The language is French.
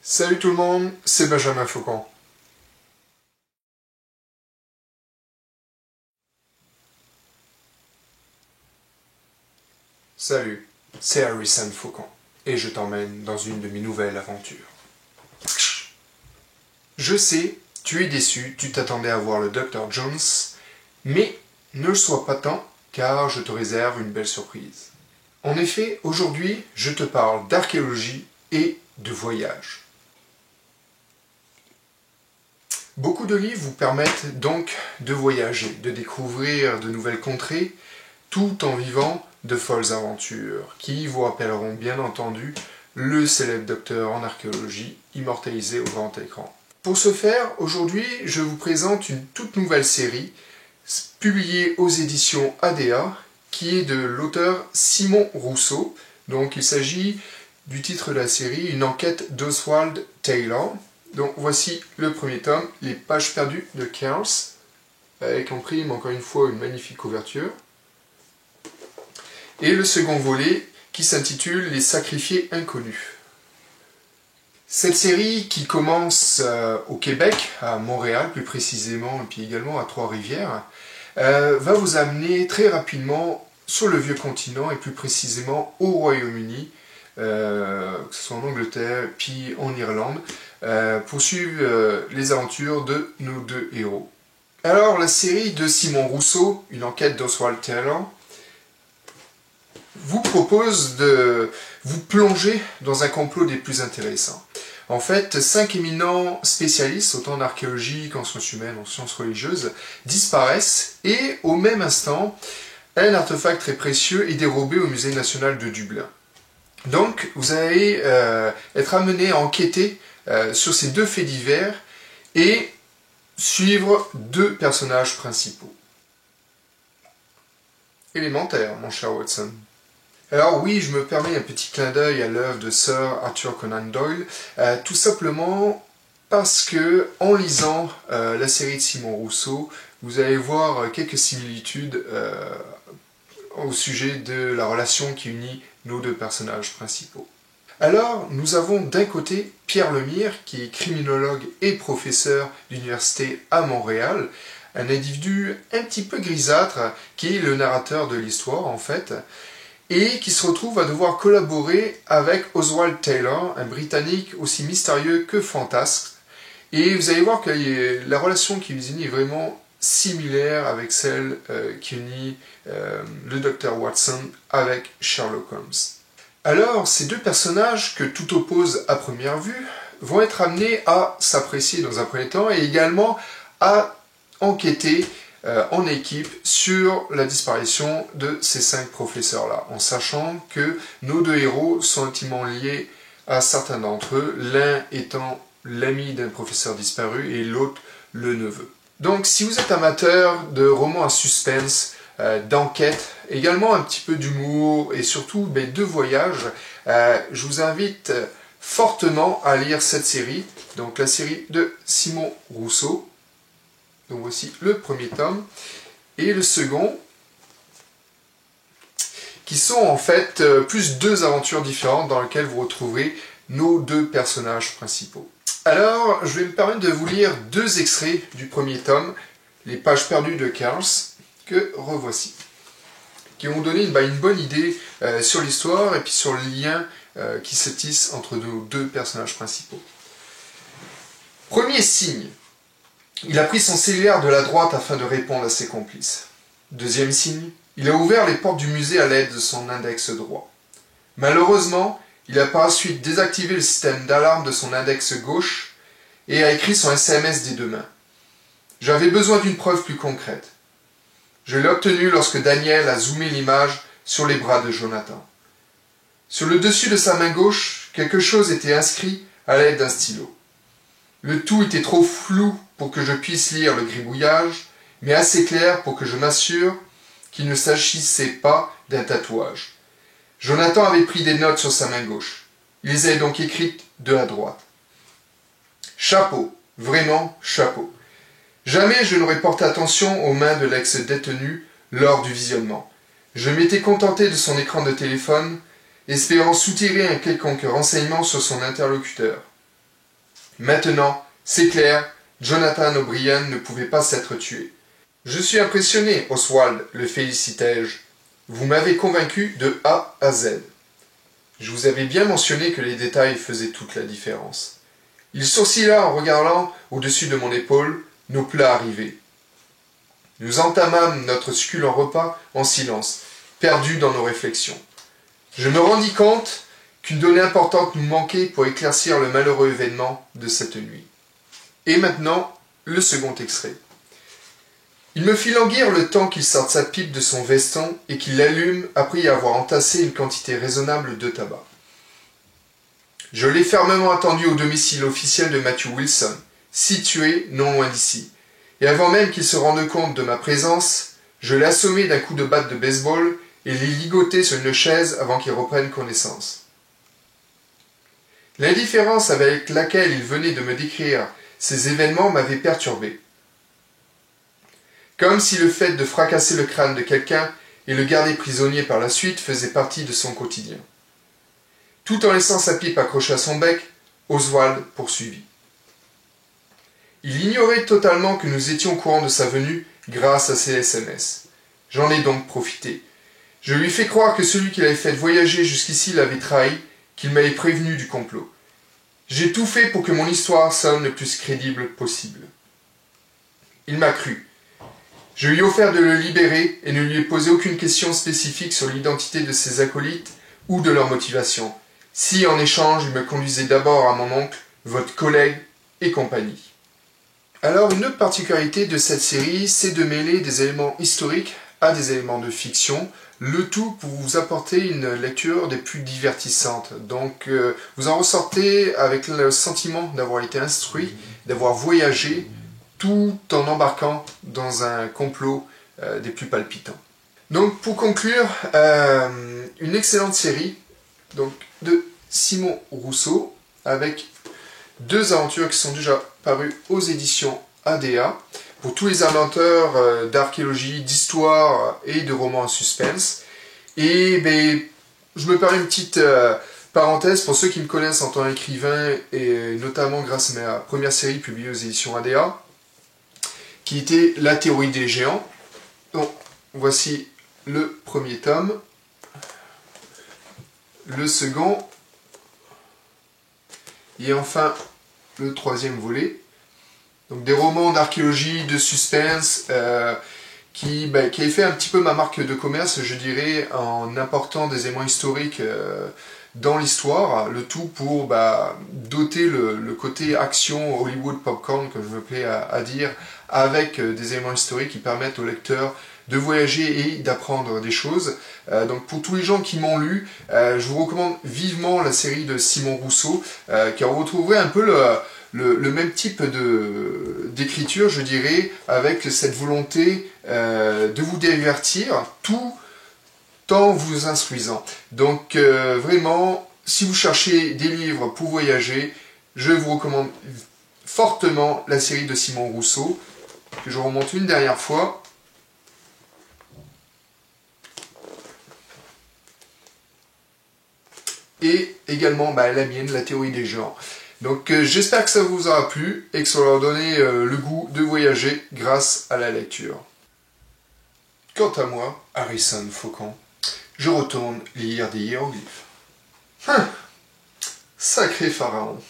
Salut tout le monde, c'est Benjamin Faucon. Salut, c'est Harrison Faucon, et je t'emmène dans une de mes nouvelles aventures. Je sais, tu es déçu, tu t'attendais à voir le Dr. Jones, mais ne le sois pas tant, car je te réserve une belle surprise. En effet, aujourd'hui, je te parle d'archéologie et de voyage. Beaucoup de livres vous permettent donc de voyager, de découvrir de nouvelles contrées, tout en vivant de folles aventures, qui vous rappelleront bien entendu le célèbre docteur en archéologie immortalisé au grand écran. Pour ce faire, aujourd'hui, je vous présente une toute nouvelle série, publiée aux éditions ADA, qui est de l'auteur Simon Rousseau. Donc il s'agit du titre de la série, Une enquête d'Oswald Taylor. Donc voici le premier tome, Les pages perdues de Charles, avec en prime encore une fois une magnifique couverture. Et le second volet qui s'intitule Les sacrifiés inconnus. Cette série qui commence au Québec, à Montréal plus précisément, et puis également à Trois-Rivières, va vous amener très rapidement sur le vieux continent et plus précisément au Royaume-Uni, que ce soit en Angleterre puis en Irlande, pour suivre les aventures de nos deux héros. Alors la série de Simon Rousseau, Une enquête d'Oswald Taylor, vous propose de vous plonger dans un complot des plus intéressants. En fait, 5 éminents spécialistes, autant en archéologie qu'en sciences humaines, en sciences religieuses, disparaissent et au même instant, un artefact très précieux est dérobé au Musée national de Dublin. Donc, vous allez être amené à enquêter sur ces deux faits divers et suivre deux personnages principaux. Élémentaire, mon cher Watson. Alors oui, je me permets un petit clin d'œil à l'œuvre de Sir Arthur Conan Doyle, tout simplement parce que en lisant la série de Simon Rousseau, vous allez voir quelques similitudes au sujet de la relation qui unit nos deux personnages principaux. Alors, nous avons d'un côté Pierre Lemire, qui est criminologue et professeur d'université à Montréal, un individu un petit peu grisâtre, qui est le narrateur de l'histoire en fait, et qui se retrouve à devoir collaborer avec Oswald Taylor, un Britannique aussi mystérieux que fantasque. Et vous allez voir que la relation qui les unit est vraiment similaire avec celle qui unit le Dr. Watson avec Sherlock Holmes. Alors, ces deux personnages que tout oppose à première vue vont être amenés à s'apprécier dans un premier temps et également à enquêter en équipe sur la disparition de ces 5 professeurs-là, en sachant que nos deux héros sont intimement liés à certains d'entre eux, l'un étant l'ami d'un professeur disparu et l'autre le neveu. Donc si vous êtes amateur de romans à suspense, d'enquête, également un petit peu d'humour et surtout de voyage, je vous invite fortement à lire cette série, donc la série de Simon Rousseau. Donc voici le premier tome et le second, qui sont en fait plus deux aventures différentes dans lesquelles vous retrouverez nos deux personnages principaux. Alors, je vais me permettre de vous lire 2 extraits du premier tome, Les pages perdues de Charles, que revoici, qui vont donner une bonne idée sur l'histoire et puis sur le lien qui se tisse entre nos deux personnages principaux. Premier signe. Il a pris son cellulaire de la droite afin de répondre à ses complices. Deuxième signe, il a ouvert les portes du musée à l'aide de son index droit. Malheureusement, il a par la suite désactivé le système d'alarme de son index gauche et a écrit son SMS des 2 mains. J'avais besoin d'une preuve plus concrète. Je l'ai obtenue lorsque Daniel a zoomé l'image sur les bras de Jonathan. Sur le dessus de sa main gauche, quelque chose était inscrit à l'aide d'un stylo. Le tout était trop flou pour que je puisse lire le gribouillage, mais assez clair pour que je m'assure qu'il ne s'agissait pas d'un tatouage. Jonathan avait pris des notes sur sa main gauche. Il les avait donc écrites de la droite. Chapeau, vraiment chapeau. Jamais je n'aurais porté attention aux mains de l'ex-détenu lors du visionnement. Je m'étais contenté de son écran de téléphone, espérant soutirer un quelconque renseignement sur son interlocuteur. Maintenant, c'est clair, Jonathan O'Brien ne pouvait pas s'être tué. Je suis impressionné, Oswald, le félicitai-je. Vous m'avez convaincu de A à Z. Je vous avais bien mentionné que les détails faisaient toute la différence. Il sourcilla en regardant au-dessus de mon épaule nos plats arrivés. Nous entamâmes notre succulent repas en silence, perdus dans nos réflexions. Je me rendis compte qu'une donnée importante nous manquait pour éclaircir le malheureux événement de cette nuit. Et maintenant, le second extrait. Il me fit languir le temps qu'il sorte sa pipe de son veston et qu'il l'allume après y avoir entassé une quantité raisonnable de tabac. Je l'ai fermement attendu au domicile officiel de Matthew Wilson, situé non loin d'ici. Et avant même qu'il se rende compte de ma présence, je l'ai assommé d'un coup de batte de baseball et l'ai ligoté sur une chaise avant qu'il reprenne connaissance. L'indifférence avec laquelle il venait de me décrire ces événements m'avait perturbé. Comme si le fait de fracasser le crâne de quelqu'un et le garder prisonnier par la suite faisait partie de son quotidien. Tout en laissant sa pipe accrochée à son bec, Oswald poursuivit. Il ignorait totalement que nous étions au courant de sa venue grâce à ses SMS. J'en ai donc profité. Je lui ai fait croire que celui qui l'avait fait voyager jusqu'ici l'avait trahi, qu'il m'avait prévenu du complot. J'ai tout fait pour que mon histoire sonne le plus crédible possible. Il m'a cru. Je lui ai offert de le libérer et ne lui ai posé aucune question spécifique sur l'identité de ses acolytes ou de leur motivation, si en échange il me conduisait d'abord à mon oncle, votre collègue et compagnie. Alors une autre particularité de cette série, c'est de mêler des éléments historiques à des éléments de fiction, le tout pour vous apporter une lecture des plus divertissantes. Donc vous en ressortez avec le sentiment d'avoir été instruit, d'avoir voyagé, tout en embarquant dans un complot des plus palpitants. Donc pour conclure, une excellente série donc, de Simon Rousseau, avec deux aventures qui sont déjà parues aux éditions ADA, pour tous les amateurs d'archéologie, d'histoire et de romans en suspense. Et je me permets une petite parenthèse pour ceux qui me connaissent en tant qu'écrivain, et notamment grâce à ma première série publiée aux éditions ADA, qui était La théorie des géants. Donc, voici le premier tome, le second, et enfin le troisième volet. Donc des romans d'archéologie, de suspense, qui avaient fait un petit peu ma marque de commerce, je dirais, en apportant des éléments historiques dans l'histoire, le tout pour doter le côté action Hollywood popcorn, comme je me plais à dire, avec des éléments historiques qui permettent au lecteur de voyager et d'apprendre des choses. Donc pour tous les gens qui m'ont lu, je vous recommande vivement la série de Simon Rousseau, car vous retrouverez un peu le même type d'écriture, je dirais, avec cette volonté de vous divertir, tout en vous instruisant. Donc vraiment, si vous cherchez des livres pour voyager, je vous recommande fortement la série de Simon Rousseau, que je remonte une dernière fois. Et également la mienne, La théorie des géants. Donc j'espère que ça vous aura plu et que ça leur donné le goût de voyager grâce à la lecture. Quant à moi, Harrison Faucon, je retourne lire des hiéroglyphes. Sacré pharaon.